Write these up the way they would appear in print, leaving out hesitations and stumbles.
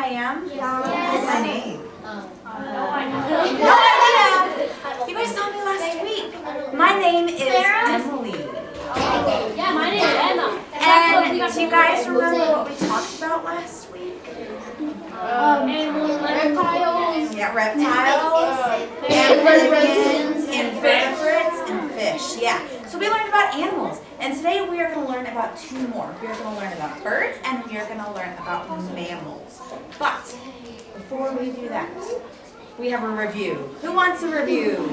I am? What's my name? No idea. No idea! You guys saw me last week. My name is Emily. Yeah, my name is Emma. And do you guys remember what we talked about last week? Animals, reptiles. Yeah, reptiles, amphibians, invertebrates, and fish. Yeah. So we learned about animals. And today we are going to learn about two more. We are going to learn about birds and we are going to learn about mammals. But before we do that, we have a review. Who wants a review?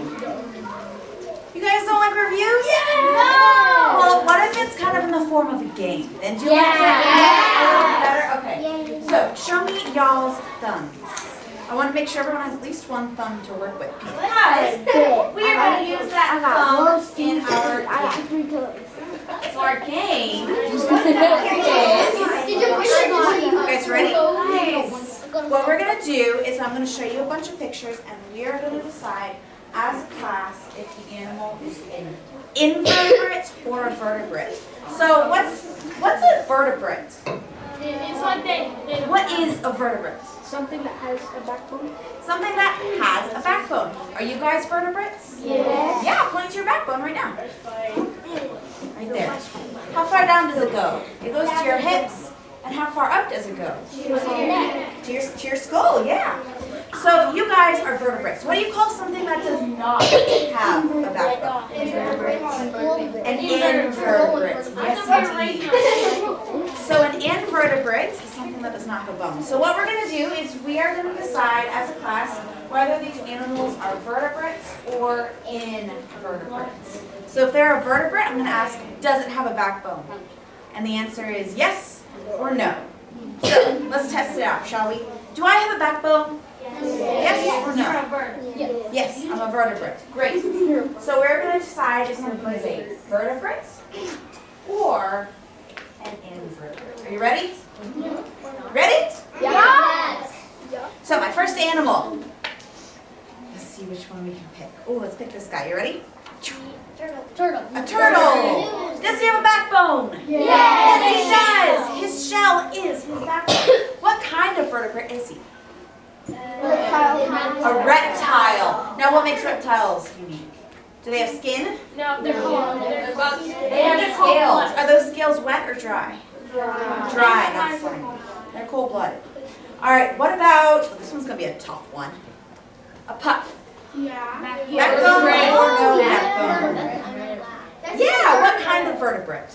You guys don't like reviews? No! Well, what if it's kind of in the form of a game? Then do you like that? Okay. So show me y'all's thumbs. I want to make sure everyone has at least one thumb to work with. Because we are going to use that thumb in our game. So our game is, you guys ready? What we're going to do is I'm going to show you a bunch of pictures and we are going to decide as a class if the animal is an invertebrate or a vertebrate. So what's a vertebrate? It's like they What is a vertebrate? Something that has a backbone. Something that has a backbone. Are you guys vertebrates? Yes. Yeah, point to your backbone right now. Right there. How far down does it go? It goes to your hips. And how far up does it go? To your skull, yeah. So you guys are vertebrates. What do you call something that does not have a backbone? An invertebrate. Yes, indeed. So an invertebrate is something that does not have a bone. So what we're going to do is we are going to decide as a class whether these animals are vertebrates or invertebrates. So if they're a vertebrate, I'm going to ask, does it have a backbone? And the answer is yes or no. So let's test it out, shall we? Do I have a backbone? Yes or no? Yes, I'm a vertebrate. Great. So we're going to decide if something is a vertebrate or an invertebrate. Are you ready? Ready? Yes. So my first animal. Let's see which one we can pick. Oh, let's pick this guy. You ready? Turtle. A turtle. Does he have a backbone? Yes. Yes, he does. His shell is his backbone. What kind of vertebrate is he? A reptile. Now, what makes reptiles unique? Do they have skin? No, they're cold. They have scales. Are those scales wet or dry? Dry, that's fine. They're cold-blooded. All right, what about, oh, this one's going to be a tough one. A pup. Backbone or no backbone? Yeah, what kind of vertebrate?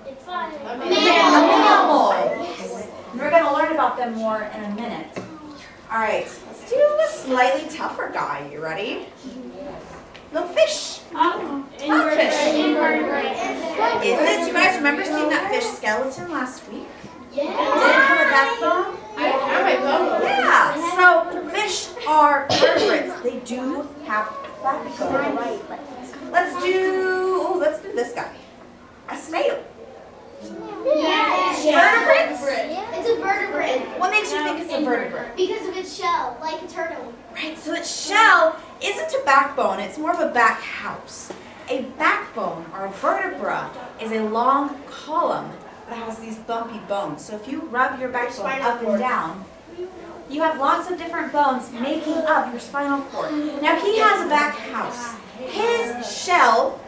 It's like A mammal. Yes. And we're going to learn about them more in a minute. All right, let's do a slightly tougher guy. You ready? Little fish. invertebrate. Is it? You guys remember seeing that fish skeleton last week? Did it have a backbone? Yeah. So fish are vertebrates. They do have backbone. Let's do this guy. A snail. Vertebrates? It's a vertebrate What makes you think it's a vertebrate? because of its shell, like a turtle. Right, so its shell isn't a backbone, it's more of a back house. A backbone, or a vertebra, is a long column that has these bumpy bones. So if you rub your backbone up and down, you have lots of different bones making up your spinal cord. Now he has a back house. His shell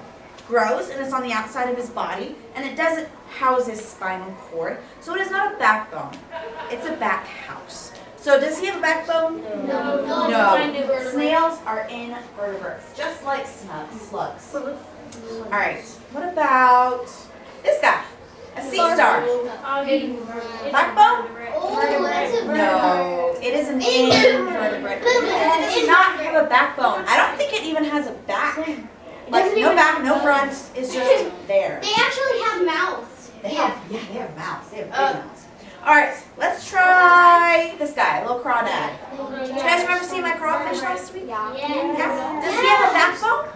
grows and it's on the outside of his body and it doesn't house his spinal cord. So it is not a backbone. It's a back house. So does he have a backbone? No. Snails are invertebrates, just like slugs. All right. What about this guy? A sea star. Backbone? Oh, that's a vertebrate. No, it is an invertebrate. It does not have a backbone. I don't think it even has a back. Like no back, no front. It's just there. They actually have mouths. They have mouths. They have big mouths. All right, let's try this guy, a little crawdad. Do you guys remember seeing my crawfish last week? Yeah. Does he have a backbone?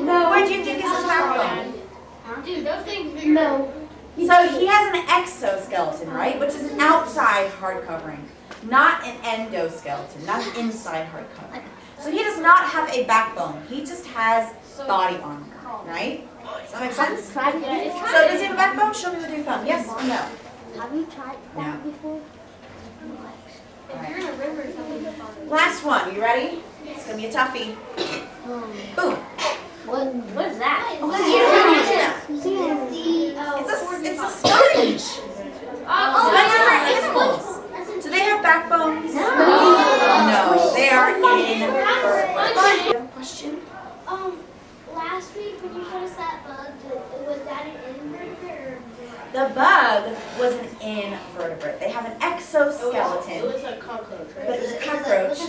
No. Where do you think is his backbone? Dude, those things. No. So he has an exoskeleton, right? Which is an outside hard covering, not an endoskeleton, not an inside hard covering. So he does not have a backbone. He just has body armor, right? Does that make sense? So does he have a backbone? Show me with your thumb. Yes or no? Have you tried that before? If you're in a river or something, it's fine. Last one. You ready? It's gonna be a toughie. Boom. What is that? It's a sponge. Sponges are animals. Do they have backbones? No, they are invertebrates. You have a question? Last week when you showed us that bug, was that an invertebrate or? The bug was an invertebrate. They have an exoskeleton, It was a cockroach, right? but it's a cockroach.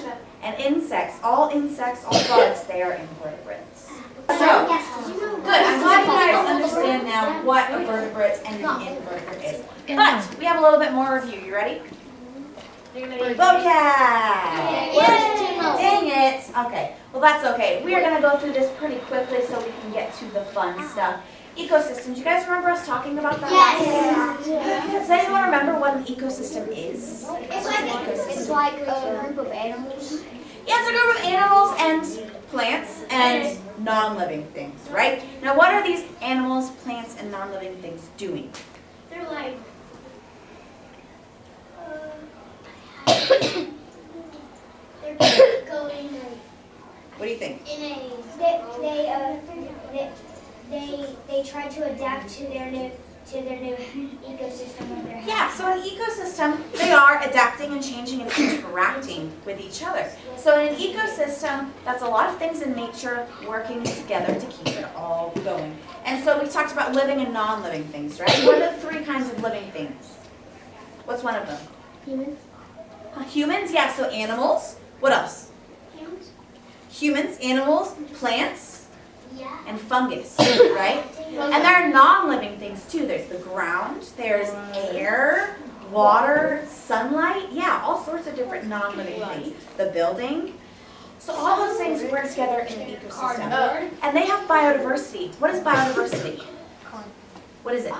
And insects, all bugs, they are invertebrates. So, good. I'm glad you guys understand now what a vertebrate and an invertebrate is. But we have a little bit more review. You ready? Vocab! Dang it! Okay, well that's okay. We are going to go through this pretty quickly so we can get to the fun stuff. Ecosystems. You guys remember us talking about that last week? Does anyone remember what an ecosystem is? It's like a group of animals. Yeah, it's a group of animals and plants and non-living things, right? Now, what are these animals, plants, and non-living things doing? They're like. They're going like. What do you think? In a. They try to adapt to their new ecosystem of their house. Yeah, so an ecosystem, they are adapting and changing and interacting with each other. So in an ecosystem, that's a lot of things in nature working together to keep it all going. And so we talked about living and non-living things, right? What are the three kinds of living things? What's one of them? Humans. Humans, yeah, so animals. What else? Humans? Humans, animals, plants, Yeah. and fungus, right? And there are non-living things too. There's the ground, there's air, water, sunlight, yeah, all sorts of different non-living things. The building. So all those things work together in an ecosystem. And they have biodiversity. What is biodiversity? What is it?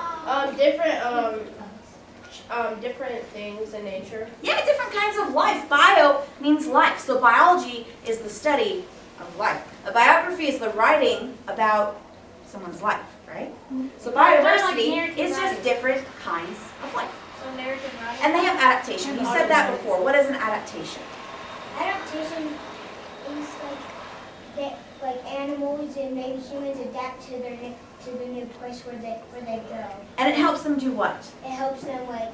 Different things in nature. Yeah, different kinds of life. Bio means life. So biology is the study of life. A biography is the writing about someone's life, right? So biodiversity is just different kinds of life. So narrative writing. And they have adaptation. You said that before. What is an adaptation? Adaptation is like animals and maybe humans adapt to the new place where they go. And it helps them do what? It helps them like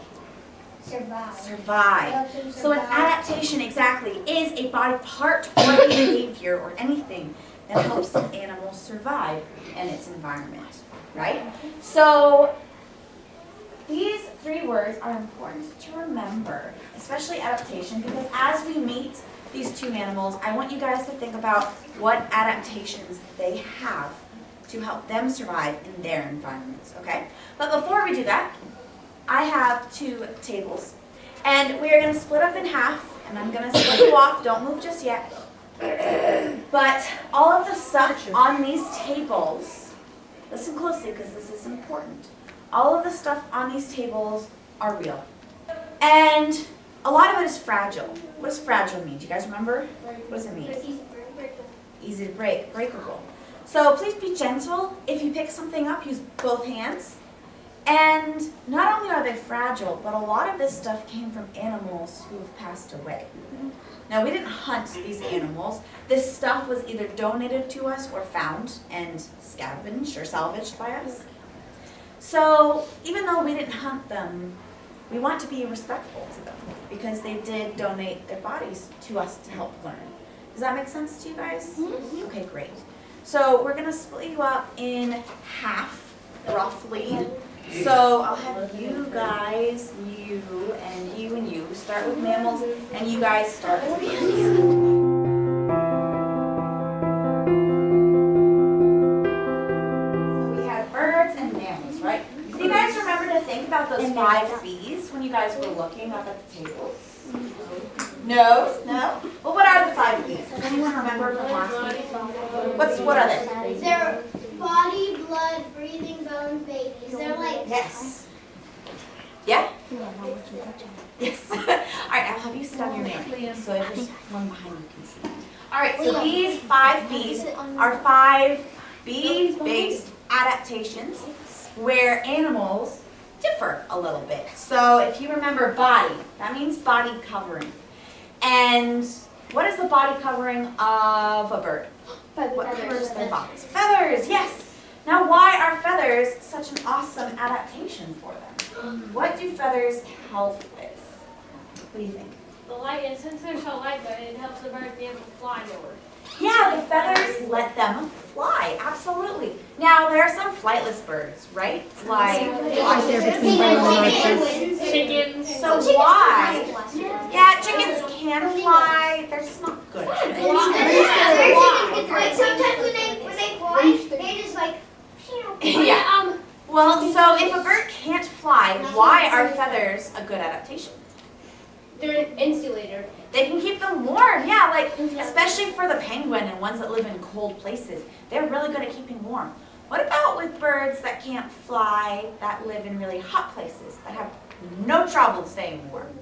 survive. Survive. It helps them So an survive. adaptation exactly is a body part or behavior or anything that helps an animal survive in its environment, right? So these three words are important to remember, especially adaptation, because as we meet these two animals, I want you guys to think about what adaptations they have to help them survive in their environments, okay? But before we do that, I have two tables, and we are going to split up in half, and I'm going to split you off. Don't move just yet. But all of the stuff on these tables, listen closely because this is important. All of the stuff on these tables are real. And a lot of it is fragile. What does fragile mean? Do you guys remember? What does it mean? Easy to break, breakable. So please be gentle. If you pick something up, use both hands. And not only are they fragile, but a lot of this stuff came from animals who have passed away. Now, we didn't hunt these animals. This stuff was either donated to us or found and scavenged or salvaged by us. So even though we didn't hunt them, we want to be respectful to them because they did donate their bodies to us to help learn. Does that make sense to you guys? Mm-hmm. Okay, great. So we're going to split you up in half, roughly. So I'll have you guys, you, and you start with mammals, and you guys start with plants. So we have birds and mammals, right? Do you guys remember to think about those 5 B's when you guys were looking up at the tables? No? No? Well, what are the 5 B's? Does anyone remember from last week? What are they? They're body, blood, breathing, bones, babies. They're like. Yes. Yeah? Yes. All right, I'll have you sit on your name. So if there's one behind you can see. All right, so these 5 B's are 5 bee-based adaptations where animals differ a little bit. So if you remember body, that means body covering. And what is the body covering of a bird? What covers their bodies? Feathers, yes. Now why are feathers such an awesome adaptation for them? What do feathers help with? What do you think? The light, and since they're so lightweight, it helps the bird be able to fly more. Yeah, the feathers let them fly, absolutely. Now, there are some flightless birds, right? Like Chickens. so why? Yeah, chickens can fly. They're just not good at it. Like sometimes when they fly, they just like. Yeah. Well, so if a bird can't fly, why are feathers a good adaptation? They're an insulator. They can keep them warm, yeah, like especially for the penguin and ones that live in cold places. They're really good at keeping warm. What about with birds that can't fly, that live in really hot places, that have no trouble staying warm?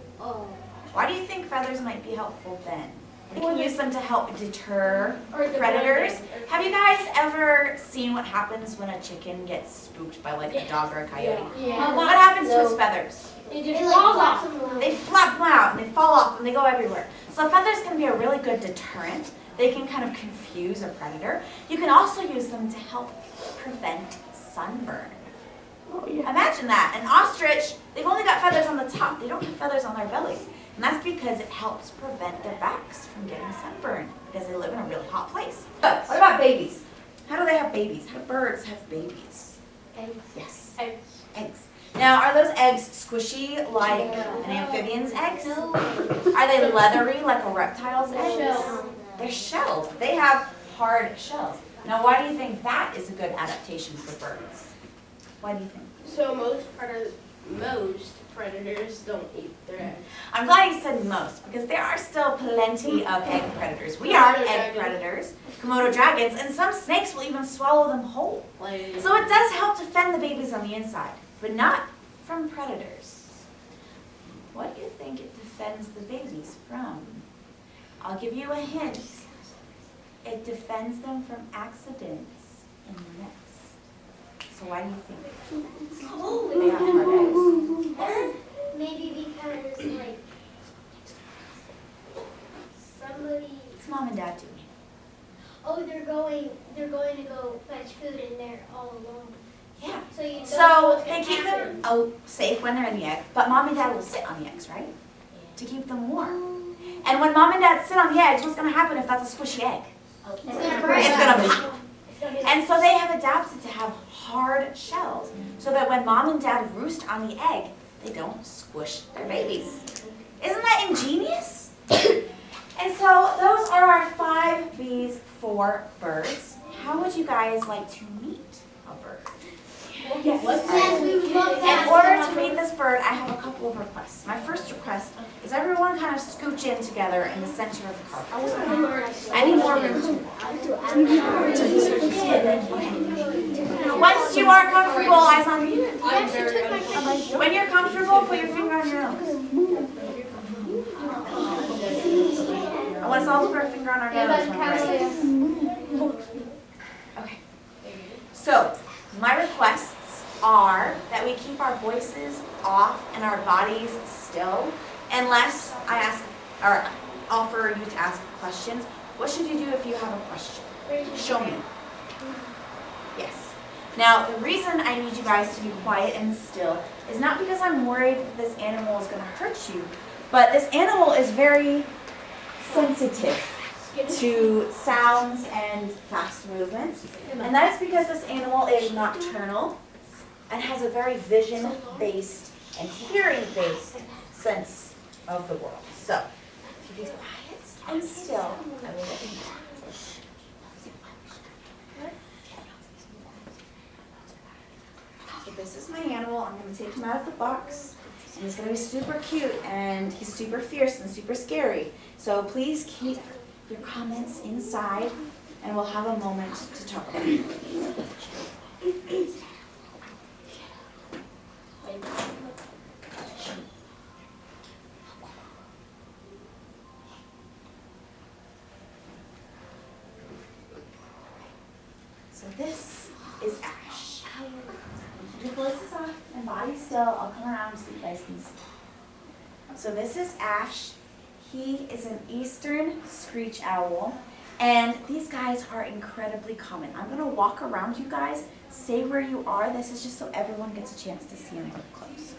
Why do you think feathers might be helpful then? We can use them to help deter predators. Have you guys ever seen what happens when a chicken gets spooked by like a dog or a coyote? Yeah. What happens to its feathers? It just falls off. They flap them out and they fall off and they go everywhere. So feathers can be a really good deterrent. They can kind of confuse a predator. You can also use them to help prevent sunburn. Imagine that. An ostrich, they've only got feathers on the top. They don't have feathers on their bellies. And that's because it helps prevent their backs from getting sunburned because they live in a really hot place. But what about babies? How do they have babies? How do birds have babies? Eggs. Yes. Eggs. Eggs. Now, are those eggs squishy like an amphibian's eggs? Are they leathery like a reptile's eggs? Shells. They're shelled. They have hard shells. Now, why do you think that is a good adaptation for birds? Why do you think? So most predators don't eat their eggs. I'm glad you said most, because there are still plenty of egg predators. We are egg predators, Komodo dragons, and some snakes will even swallow them whole. So it does help defend the babies on the inside, but not from predators. What do you think it defends the babies from? I'll give you a hint. It defends them from accidents in the nest. So why do you think they have hard eggs? Maybe because like somebody. What's mom and dad doing? Oh, they're going to go fetch food and they're all alone. Yeah. So you don't know So what's they gonna keep happen. them safe when they're in the egg, but mom and dad will sit on the eggs, right? To keep them warm. And when mom and dad sit on the eggs, what's going to happen if that's a squishy egg? It's It's going to pop. And so they have adapted to have hard shells so that when mom and dad roost on the egg, they don't squish their babies. Isn't that ingenious? And so those are our 5 B's for birds. How would you guys like to meet a bird? Yes. Yes, we would love In that. order to meet this bird, I have a couple of requests. My first request is everyone kind of scooch in together in the center of the carpet. I need more room to Once you are comfortable, eyes on me. When you're comfortable, put your finger on your nose. I want us all to put our finger on our nose when we're ready. Okay. So, my requests are that we keep our voices off and our bodies still unless I ask or offer you to ask questions. What should you do if you have a question? Show me. Yes. Now, the reason I need you guys to be quiet and still is not because I'm worried that this animal is going to hurt you, but this animal is very sensitive to sounds and fast movements. And that is because this animal is nocturnal and has a very vision-based and hearing-based sense of the world. So, if you be quiet and still, I will let you know. So this is my animal. I'm going to take him out of the box. And he's going to be super cute, and he's super fierce and super scary. So please keep your comments inside, and we'll have a moment to talk about it. So this is Ash. your voices off and body still. I'll come around so you guys can see. So this is Ash. He is an eastern screech owl. And these guys are incredibly common. I'm gonna walk around you guys, say where you are. This is just so everyone gets a chance to see them up close.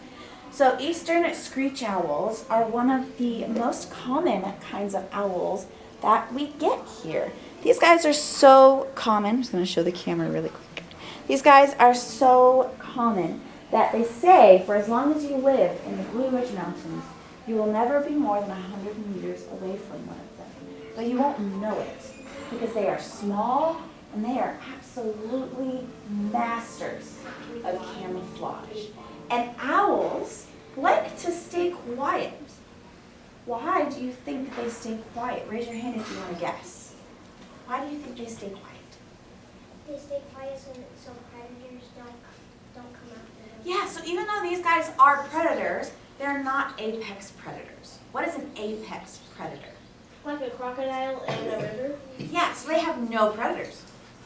So eastern screech owls are one of the most common kinds of owls that we get here. These guys are so common. I'm just gonna show the camera really quick. These guys are so common that they say for as long as you live in the Blue Ridge Mountains, you will never be more than 100 meters away from one of them. But you won't know it because they are small and they are absolutely masters of camouflage. And owls like to stay quiet. Why do you think they stay quiet? Raise your hand if you want to guess. Why do you think they stay quiet? They stay quiet so predators don't come after them. Yeah, so even though these guys are predators, they're not apex predators. What is an apex predator? Like a crocodile in a river? Yeah, so they have no predators.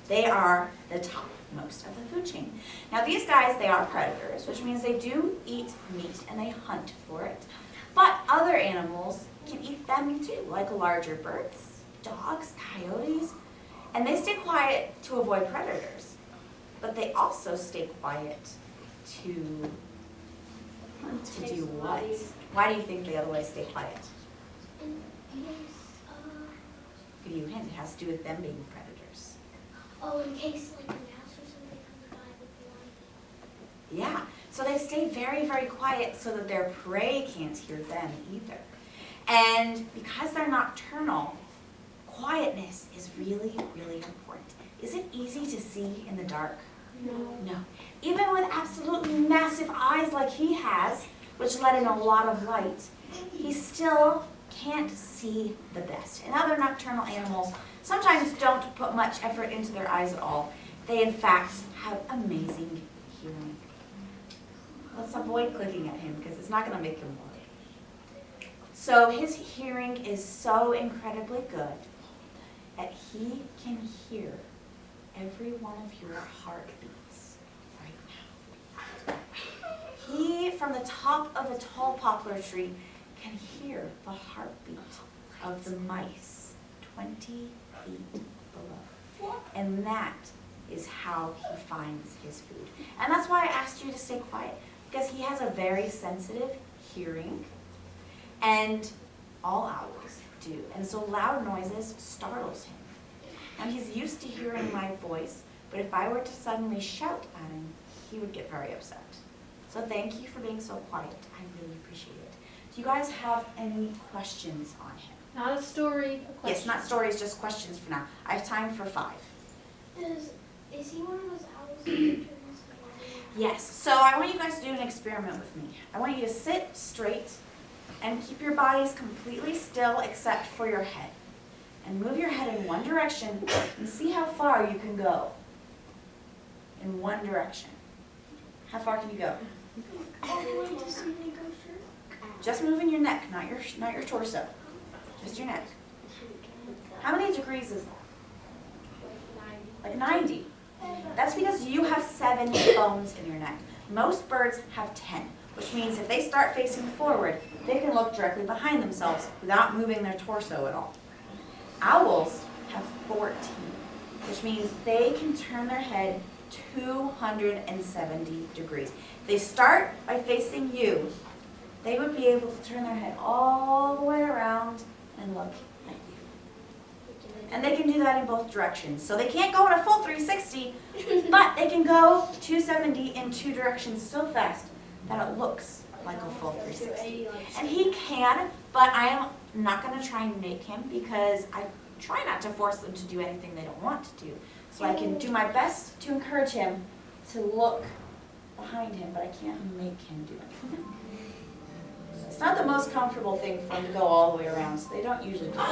They are the topmost of the food chain. Now these guys, they are predators, which means they do eat meat and they hunt for it. But other animals can eat them too, like larger birds, dogs, coyotes, and they stay quiet to avoid predators. But they also stay quiet to do what? Why do you think they otherwise stay quiet? Give you a hint, it has to do with them being predators. Oh, in case like a mouse or something comes by with the light. Yeah, so they stay very, very quiet so that their prey can't hear them either. And because they're nocturnal, quietness is really, really important. Is it easy to see in the dark? No. Even with absolutely massive eyes like he has, which let in a lot of light, he still can't see the best. And other nocturnal animals sometimes don't put much effort into their eyes at all. They in fact have amazing hearing. Let's avoid clicking at him because it's not going to make him worry. So his hearing is so incredibly good that he can hear every one of your heartbeats right now. He, from the top of a tall poplar tree, can hear the heartbeat of the mice 20 feet below. And that is how he finds his food. And that's why I asked you to stay quiet, because he has a very sensitive hearing, and all owls do. And so loud noises startles him. And he's used to hearing my voice, but if I were to suddenly shout at him, he would get very upset. So thank you for being so quiet. I really appreciate it. Do you guys have any questions on him? Not a story, a question. Yes, not stories, just questions for now. I have time for 5. Is he one of those owls that turns Yes, so I want you guys to do an experiment with me. I want you to sit straight and keep your bodies completely still except for your head. And move your head in one direction and see how far you can go. In one direction. How far can you go? all the way to see me go through? Just moving your neck, not your torso. Just your neck. How many degrees is that? Like 90. That's because you have 7 bones in your neck. Most birds have 10, which means if they start facing forward, they can look directly behind themselves without moving their torso at all. Owls have 14, which means they can turn their head 270 degrees. If they start by facing you, they would be able to turn their head all the way around and look at you. And they can do that in both directions. So they can't go in a full 360, but they can go 270 in 2 directions so fast that it looks like a full 360. And he can, but I am not going to try and make him because I try not to force them to do anything they don't want to do. So I can do my best to encourage him to look behind him, but I can't make him do anything. It's not the most comfortable thing for them to go all the way around, so they don't usually do that.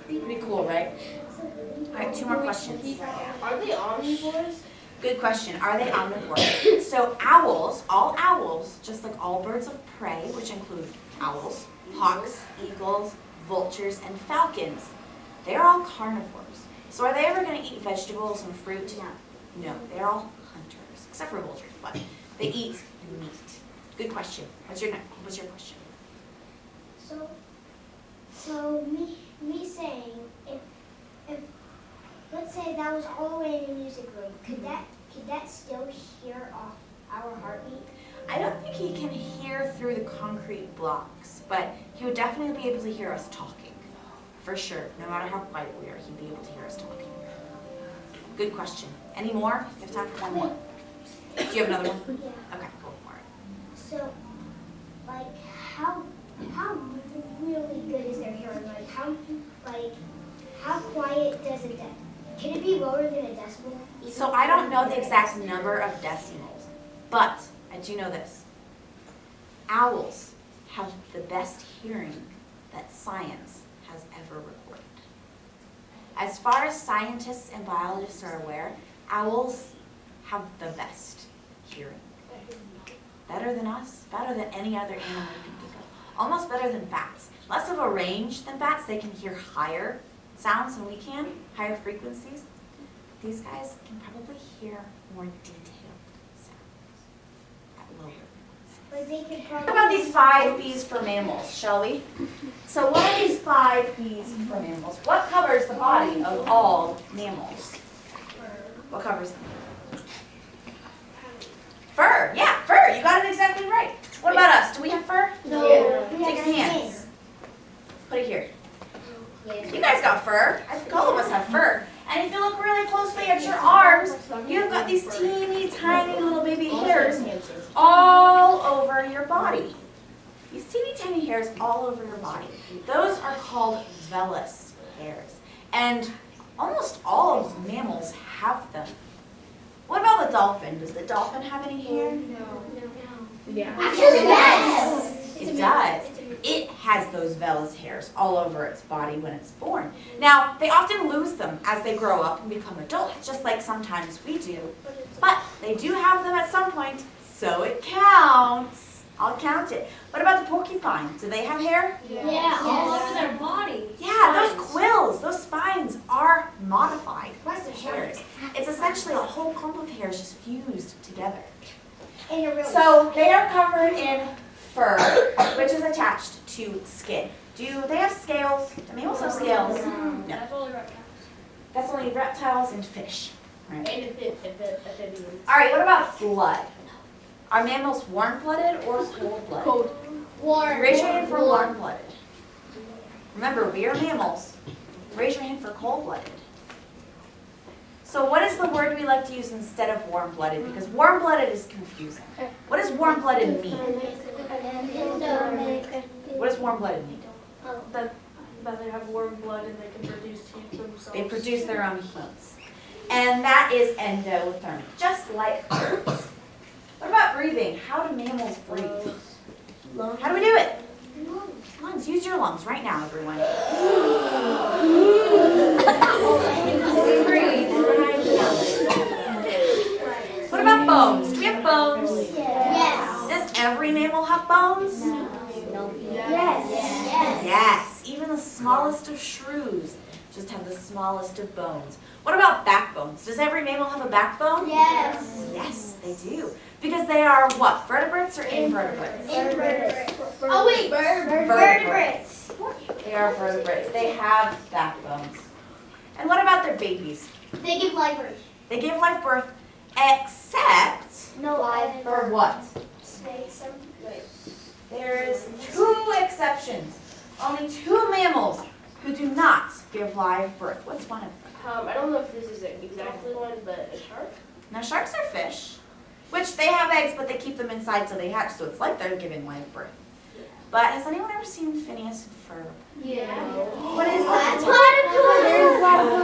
Pretty cool, right? All right, 2 more questions. Are they omnivores? Good question. Are they omnivores? So owls, all owls, just like all birds of prey, which include owls, hawks, eagles, vultures, and falcons, they're all carnivores. So are they ever going to eat vegetables and fruit? No, they're all hunters, except for vultures, but they eat meat. Good question. What's your question? So me saying if let's say that was all the way in the music room, could that still hear our heartbeat? I don't think he can hear through the concrete blocks, but he would definitely be able to hear us talking. For sure. No matter how quiet we are, he'd be able to hear us talking. Good question. Any more? We have time for one more. Do you have another one? Yeah. Okay, go for it. So, like, how really good is their hearing? How quiet does it get? Can it be lower than a decibel? So I don't know the exact number of decimals, but I do know this. Owls have the best hearing that science has ever recorded. As far as scientists and biologists are aware, owls have the best hearing. Better than us, better than any other animal you can think of. Almost better than bats. Less of a range than bats, they can hear higher sounds than we can, higher frequencies. These guys can probably hear more detailed sounds at lower frequencies. But they could What probably. about these 5 B's for mammals, shall we? So what are these 5 B's for mammals? What covers the body of all mammals? What covers them? Fur. Yeah, fur. You got it exactly right. What about us? Do we have fur? No. Yeah. Take your hands. Put it here. You guys got fur. I think all of us have fur. And if you look really closely at your arms, you've got these teeny tiny little baby hairs all over your body. These teeny tiny hairs all over your body. Those are called vellus hairs. And almost all of mammals have them. What about the dolphin? Does the dolphin have any hair? Yeah. Actually, yes. It does. It has those vellus hairs all over its body when it's born. Now, they often lose them as they grow up and become adults, just like sometimes we do. But they do have them at some point, so it counts. I'll count it. What about the porcupine? Do they have hair? Yeah. All over their body. Yeah, those quills, those spines are modified What's the hairs. It's essentially a whole clump of hairs just fused together. In a real. So they are covered in fur, which is attached to skin. Do they have scales? Do mammals have scales? No. That's only reptiles. That's only reptiles and fish. Right. And amphibians. All right, what about blood? Are mammals warm-blooded or cold-blooded? Cold. Warm. Raise your hand for warm-blooded. Remember, we are mammals. Raise your hand for cold-blooded. So what is the word we like to use instead of warm-blooded? Because warm-blooded is confusing. What does warm-blooded mean? What does warm-blooded mean? That they have warm blood and they can produce heat themselves. They produce their own heats. And that is endothermic, just like birds. What about breathing? How do mammals breathe? How do we do it? Lungs. Use your lungs right now, everyone. What about bones? Do we have bones? Yes. Does every mammal have bones? Yes. Yes. Even the smallest of shrews just have the smallest of bones. What about backbones? Does every mammal have a backbone? Yes. Yes, they do. Because they are what? Vertebrates or invertebrates? Invertebrates. Oh wait, Vertebrates. They are vertebrates. They have backbones. And what about their babies? They give life birth. They give live birth, except No life for what? There's 2 exceptions. Only 2 mammals who do not give live birth. What's one of them? I don't know if this is exactly one, but a shark. Now, sharks are fish, which they have eggs, but they keep them inside so they hatch, so it's like they're giving live birth. But has anyone ever seen Phineas and Ferb? Yeah. What is that?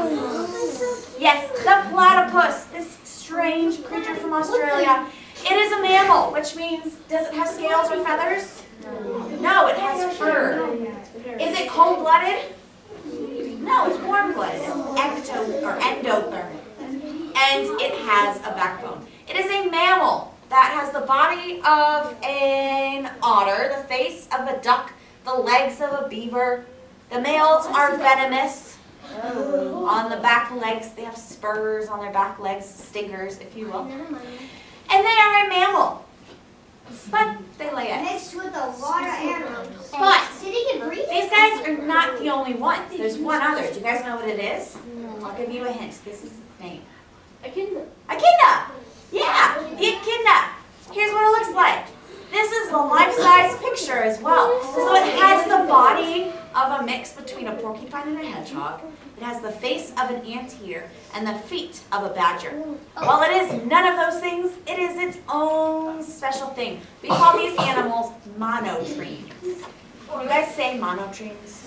Platypus. Yes, the platypus, this strange creature from Australia. It is a mammal, which means, does it have scales or feathers? No, it has fur. Is it cold-blooded? No, it's warm-blooded. It's endothermic. And it has a backbone. It is a mammal that has the body of an otter, the face of a duck, the legs of a beaver. The males are venomous. On the back legs, they have spurs on their back legs, stinkers, if you will. And they are a mammal. But they lay eggs. Mixed with a lot of animals. But Did he get breathe? these guys are not the only ones. There's one other. Do you guys know what it is? I'll give you a hint. This is its name. Echidna. Echidna. Yeah, the echidna. Here's what it looks like. This is the life-size picture as well. So it has the body of a mix between a porcupine and a hedgehog. It has the face of an anteater and the feet of a badger. While it is none of those things, it is its own special thing. We call these animals monotremes. Can you guys say monotremes?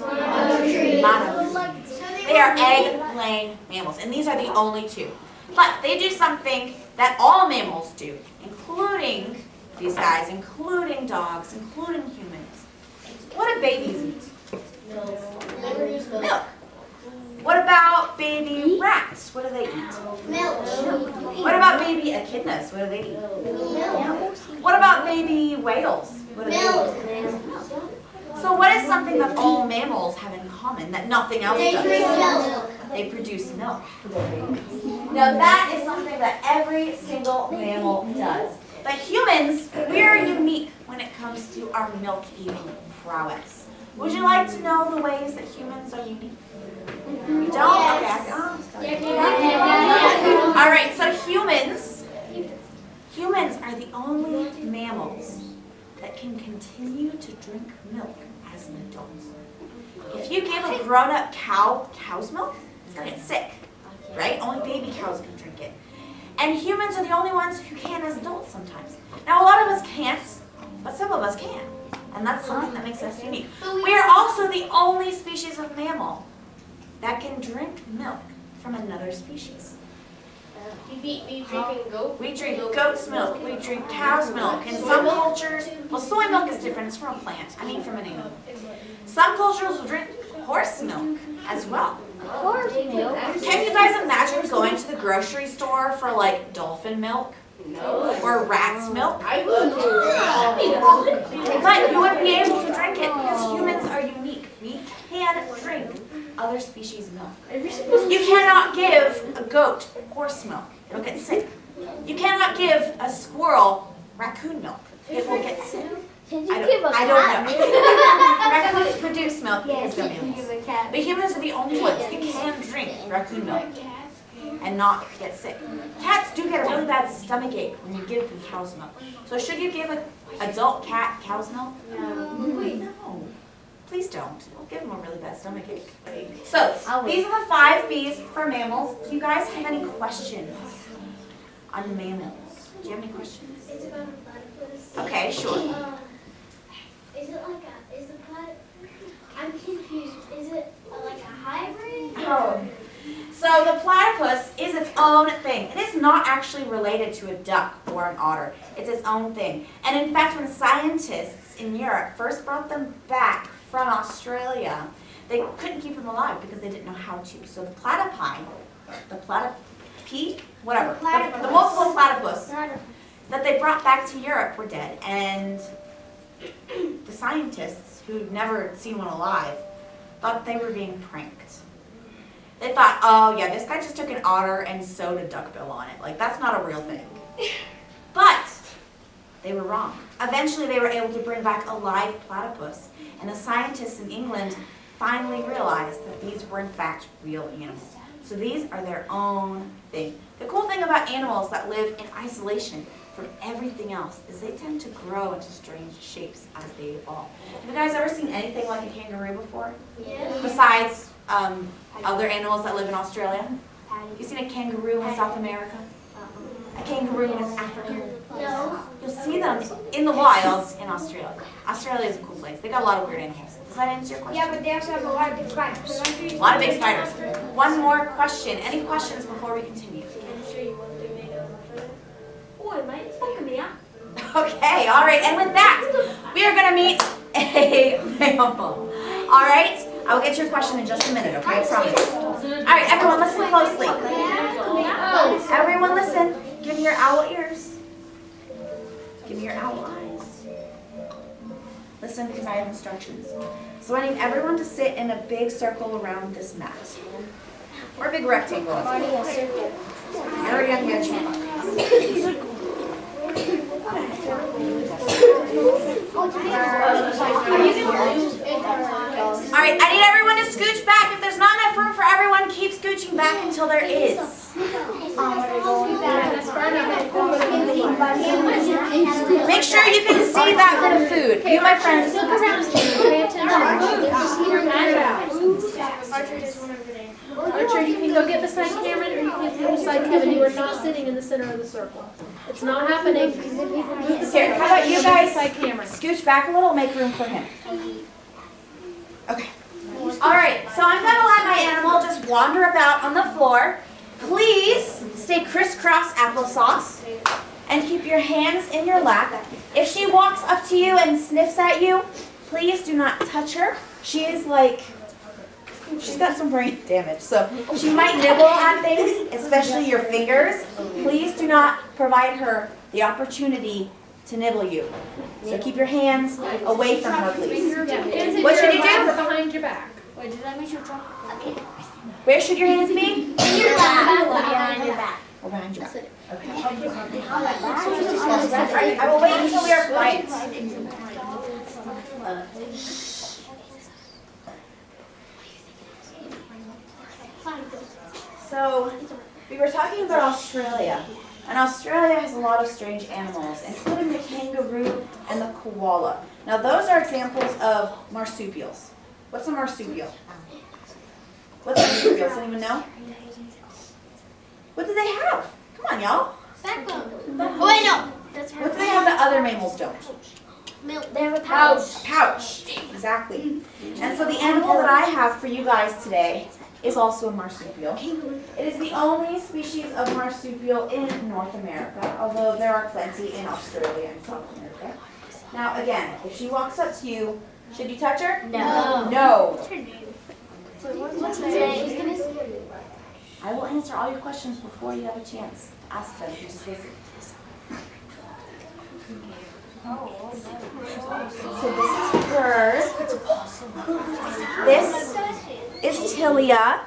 Monotremes. They are egg-laying mammals, and these are the only two. But they do something that all mammals do, including these guys, including dogs, including humans. What do babies eat? Milk. What about baby rats? What do they eat? Milk. What about baby echidnas? What do they eat? What about baby whales? What do they eat? So what is something that all mammals have in common that nothing else They does? drink milk. They produce milk for their babies. Now that is something that every single mammal does. But humans, we are unique when it comes to our milk-eating prowess. Would you like to know the ways that humans are unique? You don't? Okay, all right, so humans are the only mammals that can continue to drink milk as an adult. If you give a grown-up cow's milk, it's gonna get sick, right? Only baby cows can drink it. And humans are the only ones who can as adults sometimes. Now, a lot of us can't, but some of us can. And that's something that makes us unique. We are also the only species of mammal that can drink milk from another species. We drink goat. We drink goat's milk, we drink cow's milk. In some cultures, well, soy milk is different, it's from a plant, I mean from an animal. Some cultures will drink horse milk as well. Can you guys imagine going to the grocery store for like dolphin milk? No. Or rat's milk? I would. But you wouldn't be able to drink it because humans are unique. We can drink other species' milk. You cannot give a goat horse milk. It'll get sick. You cannot give a squirrel raccoon milk. It will get sick. I don't know. Raccoons produce milk because they're mammals. But humans are the only ones who can drink raccoon milk and not get sick. Cats do get a really bad stomach ache when you give them cow's milk. So should you give an adult cat cow's milk? No. Please don't. It'll give them a really bad stomach ache. So these are the 5 B's for mammals. Do you guys have any questions on mammals? Do you have any questions? It's about a platypus. Okay, sure. Is it like a, is the platypus, I'm confused, is it like a hybrid? Oh. So the platypus is its own thing. It is not actually related to a duck or an otter. It's its own thing. And in fact, when scientists in Europe first brought them back from Australia, they couldn't keep them alive because they didn't know how to. So the platypi, whatever, the multiple platypus that they brought back to Europe were dead. And the scientists, who'd never seen one alive, thought they were being pranked. They thought, oh yeah, this guy just took an otter and sewed a duckbill on it. Like, that's not a real thing. But they were wrong. Eventually they were able to bring back a live platypus, and the scientists in England finally realized that these were in fact real animals. So these are their own thing. The cool thing about animals that live in isolation from everything else is they tend to grow into strange shapes as they evolve. Have you guys ever seen anything like a kangaroo before? Yeah. Besides other animals that live in Australia? You seen a kangaroo in South America? A kangaroo in Africa? No. You'll see them in the wilds in Australia. Australia is a cool place. They got a lot of weird animals. Does that answer your question? Yeah, but they also have a lot of big spiders. A lot of big spiders. One more question. Any questions before we continue? I'm sure you want to make a Oh, it might fuck me up. Okay, all right. And with that, we are going to meet a mammal. All right? I will get your question in just a minute, okay? I promise. All right, everyone, listen closely. Everyone, listen. Give me your owl ears. Give me your owl eyes. listen because I have instructions. So I need everyone to sit in a big circle around this mat. Or a big rectangle. I already unhinged my Alright, I need everyone to scooch back. If there's not enough room for everyone, keep scooching back until there is. Make sure you can see that bit of food. You, my friends. Archer, you can go get beside Cameron, or you can get beside Kevin. You are not sitting in the center of the circle. It's not happening. Here, how about you guys scooch back a little, make room for him. Okay. All right, so I'm going to let my animal just wander about on the floor. Please stay crisscross applesauce and keep your hands in your lap. If she walks up to you and sniffs at you, please do not touch her. She is like, she's got some brain damage, so she might nibble on things, especially your fingers. Please do not provide her the opportunity to nibble you. So keep your hands away from her, please. What should you do? Behind your back. Wait, did I make you drop? Where should your hands be? In your lap. Behind your back. Or behind your back. Okay. I will wait until we are quiet. So, we were talking about Australia. And Australia has a lot of strange animals, including the kangaroo and the koala. Now, those are examples of marsupials. What's a marsupial? What's a marsupial? Does anyone know? What do they have? Come on, y'all. Backbone. Oh, wait, no. What do they have that other mammals don't? They have a pouch. A pouch. Exactly. And so the animal that I have for you guys today is also a marsupial. It is the only species of marsupial in North America, although there are plenty in Australia and South America. Now, again, if she walks up to you, should you touch her? No. No. What's his name? I will answer all your questions before you have a chance to ask them. You just listen. So this is hers. This is Tilia.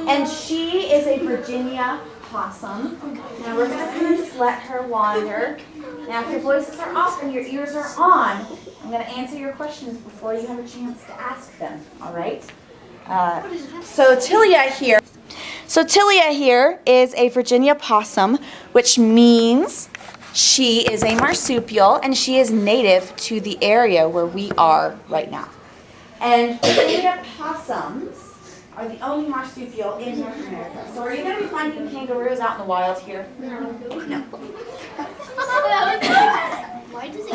And she is a Virginia possum. Now we're going to kind of just let her wander. Now if your voices are off and your ears are on, I'm going to answer your questions before you have a chance to ask them. All right? So Tilia here is a Virginia possum, which means she is a marsupial, and she is native to the area where we are right now. And Virginia possums are the only marsupial in North America. So are you going to be finding kangaroos out in the wild here? No. Why does it?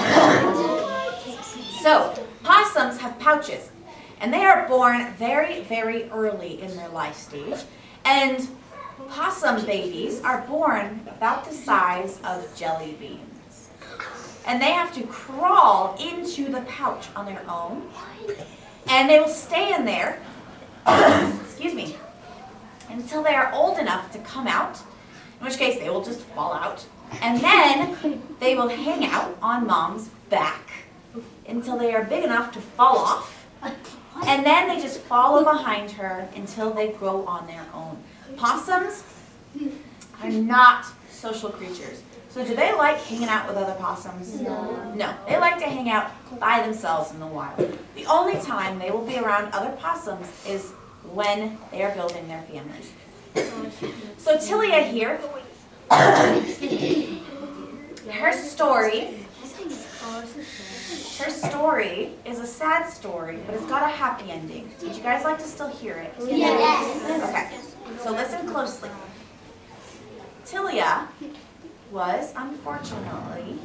So possums have pouches, and they are born very, very early in their life stage. And possum babies are born about the size of jelly beans. And they have to crawl into the pouch on their own. And they will stay in there, excuse me, until they are old enough to come out, in which case they will just fall out. And then they will hang out on mom's back until they are big enough to fall off. And then they just follow behind her until they grow on their own. Possums are not social creatures. So do they like hanging out with other possums? No. They like to hang out by themselves in the wild. The only time they will be around other possums is when they are building their families. So Tilia here, her story is a sad story, but it's got a happy ending. Would you guys like to still hear it? Yes. Okay, so listen closely. Tilia was, unfortunately,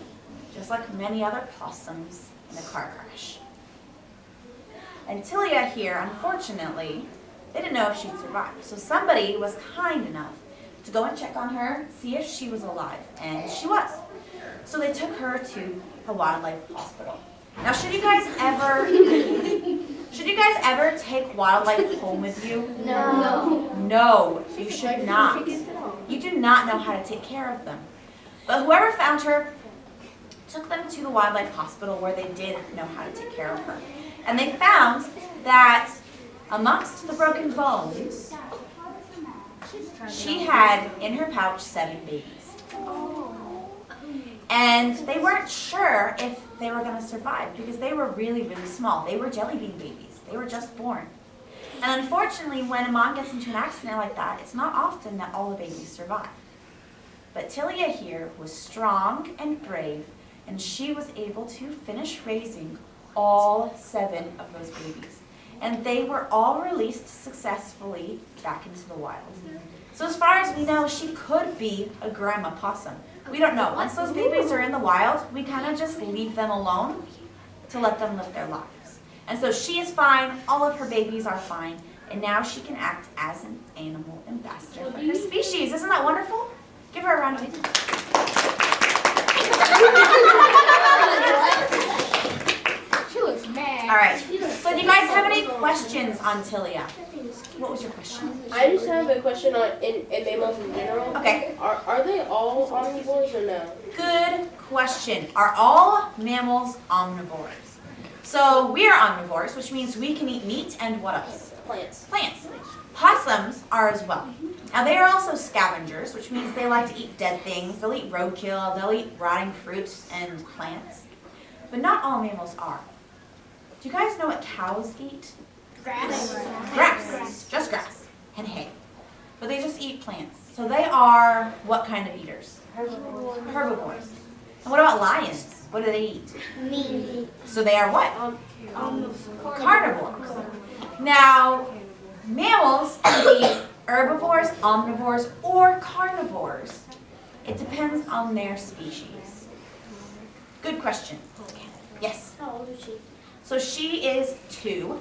just like many other possums, in a car crash. And Tilia here, unfortunately, they didn't know if she'd survive. So somebody was kind enough to go and check on her, see if she was alive, and she was. So they took her to a wildlife hospital. Now, should you guys ever take wildlife home with you? No. No, you should not. You do not know how to take care of them. But whoever found her took them to the wildlife hospital where they did know how to take care of her. And they found that amongst the broken bones, she had in her pouch 7 babies. And they weren't sure if they were going to survive because they were really, really small. They were jelly bean babies. They were just born. And unfortunately, when a mom gets into an accident like that, it's not often that all the babies survive. But Tilia here was strong and brave, and she was able to finish raising all 7 of those babies. And they were all released successfully back into the wild. So as far as we know, she could be a grandma possum. We don't know. Once those babies are in the wild, we kind of just leave them alone to let them live their lives. And so she is fine, all of her babies are fine, and now she can act as an animal ambassador for her species. Isn't that wonderful? Give her a round of applause. She looks mad. All right. So do you guys have any questions on Tilia? What was your question? I just have a question on in mammals in general. Okay. Are they all omnivores or no? Good question. Are all mammals omnivores? So we are omnivores, which means we can eat meat and what else? Plants. Plants. Possums are as well. Now they are also scavengers, which means they like to eat dead things. They'll eat roadkill, they'll eat rotting fruits and plants. But not all mammals are. Do you guys know what cows eat? Grass. Grass. Just grass and hay. But they just eat plants. So they are what kind of eaters? Herbivores. And what about lions? What do they eat? Meat. So they are what? Carnivores. Now, mammals can be herbivores, omnivores, or carnivores. It depends on their species. Good question. Yes? How old is she? So she is 2,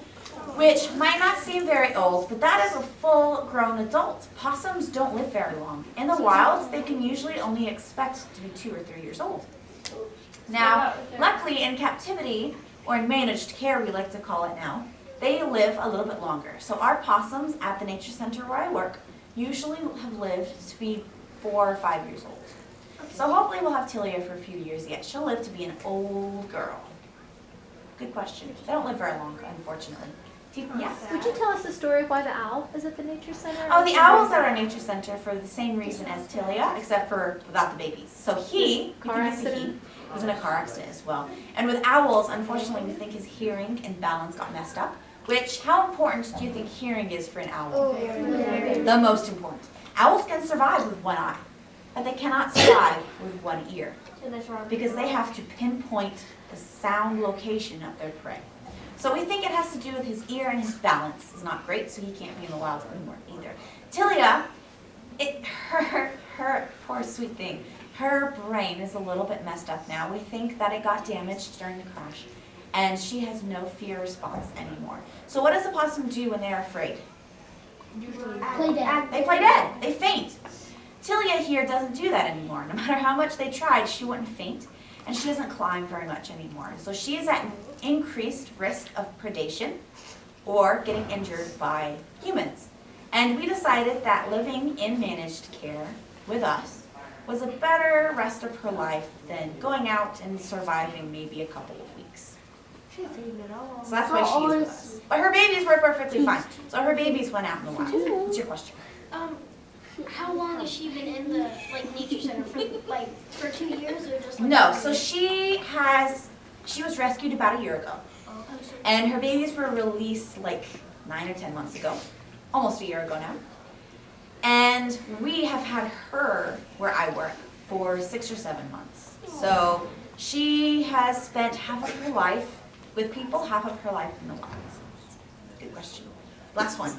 which might not seem very old, but that is a full-grown adult. Possums don't live very long. In the wild, they can usually only expect to be 2 or 3 years old. Now, luckily in captivity, or in managed care we like to call it now, they live a little bit longer. So our possums at the nature center where I work usually have lived to be 4 or 5 years old. So hopefully we'll have Tilia for a few years yet. She'll live to be an old girl. Good question. They don't live very long, unfortunately. Yeah. Would you tell us the story of why the owl is at the nature center? Oh, the owl's at our nature center for the same reason as Tilia, except for without the babies. So he, Car accident? was in a car accident as well. And with owls, unfortunately, we think his hearing and balance got messed up. Which, how important do you think hearing is for an owl? The most important. Owls can survive with one eye, but they cannot survive with one ear because they have to pinpoint the sound location of their prey. So we think it has to do with his ear, and his balance is not great, so he can't be in the wild anymore either. Tilia, her poor sweet thing, her brain is a little bit messed up now. We think that it got damaged during the crash, and she has no fear response anymore. So what does a possum do when they're afraid? Play dead. They play dead. They faint. Tilia here doesn't do that anymore. No matter how much they tried, she wouldn't faint, and she doesn't climb very much anymore. So she is at increased risk of predation or getting injured by humans. And we decided that living in managed care with us was a better rest of her life than going out and surviving maybe a couple of weeks. So that's why she is with us. But her babies were perfectly fine. So her babies went out in the wild. What's your question? How long has she been in the nature center for 2 years or just No, so she was rescued about a year ago. And her babies were released 9 or 10 months ago. Almost a year ago now. And we have had her where I work for 6 or 7 months. So she has spent half of her life with people, half of her life in the wild. Good question. Last one.